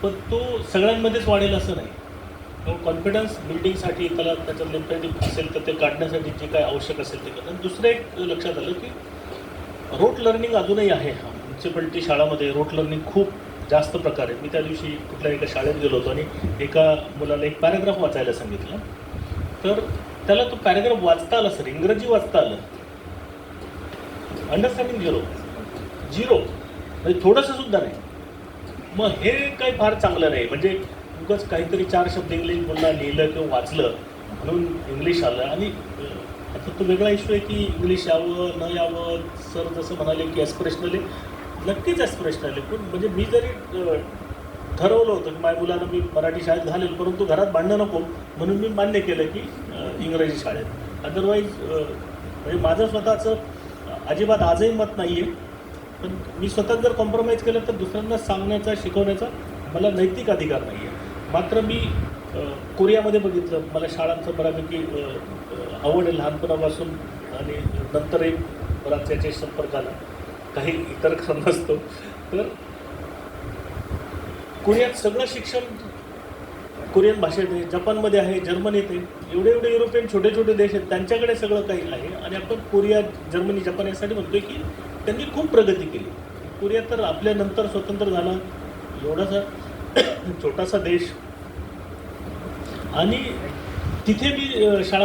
पण तो सगळ्यांमध्येच वाढेल असं नाही. कॉन्फिडन्स बिल्डिंगसाठी त्याला त्याच्यातले इम्पॅक्ट असेल तर ते काढण्यासाठी जे काय आवश्यक असेल ते करणं. दुसरं एक लक्षात आलं की रोट लर्निंग अजूनही आहे. म्युन्सिपॅलिटी शाळामध्ये रोट लर्निंग खूप जास्त प्रकारे. मी त्या दिवशी कुठल्या एका शाळेत गेलो होतो आणि एका मुलाला एक पॅराग्राफ वाचायला सांगितलं, तर त्याला तो पॅराग्राफ वाचता आला सर, इंग्रजी वाचता आलं. अंडरस्टँडिंग झिरो म्हणजे थोडंसं सुद्धा नाही. मग हे काही फार चांगलं नाही. म्हणजे उगाच काहीतरी 4 शब्द इंग्लिश बोलला, लिहिलं किंवा वाचलं म्हणून इंग्लिश आलं. आणि आता तो वेगळा इश्यू आहे की इंग्लिश यावं न यावं. सर जसं म्हणाले की ॲस्पिरेशनल आहे, नक्कीच ॲस्पिरेशनल आहे. पण म्हणजे मी जरी ठरवलं होतं की माझ्या मुलांना मी मराठी शाळेत घालेल, परंतु घरात भांडणं नको म्हणून मी मान्य केलं की इंग्रजी शाळेत. अदरवाईज म्हणजे माझं स्वतःचं अजिबात आजही मत नाही आहे. पण मी स्वतः जर कॉम्प्रोमाइज केलं तर दुसऱ्यांना सांगण्याचा, शिकवण्याचा मला नैतिक अधिकार नाही आहे. मात्र मी कोरियामध्ये बघितलं. मला शाळांचं बऱ्यापैकी आवड आहे लहानपणापासून आणि नंतरही बराच याच्या संपर्क आला. काही इतर कारण नसतो. तर कोरियात सगळं शिक्षण कोरियन भाषेत आहे, जपानमध्ये आहे, जर्मनीत आहे. एवढे एवढे युरोपियन छोटे छोटे देश आहेत, त्यांच्याकडे सगळं काही आहे. आणि आपण कोरिया, जर्मनी, जपान यासाठी म्हणतोय की त्यांनी खूप प्रगती केली. कोरिया तर आपल्यानंतर स्वतंत्र झाला, एवढासा छोटासा देश. आणि तिथे मी शाळा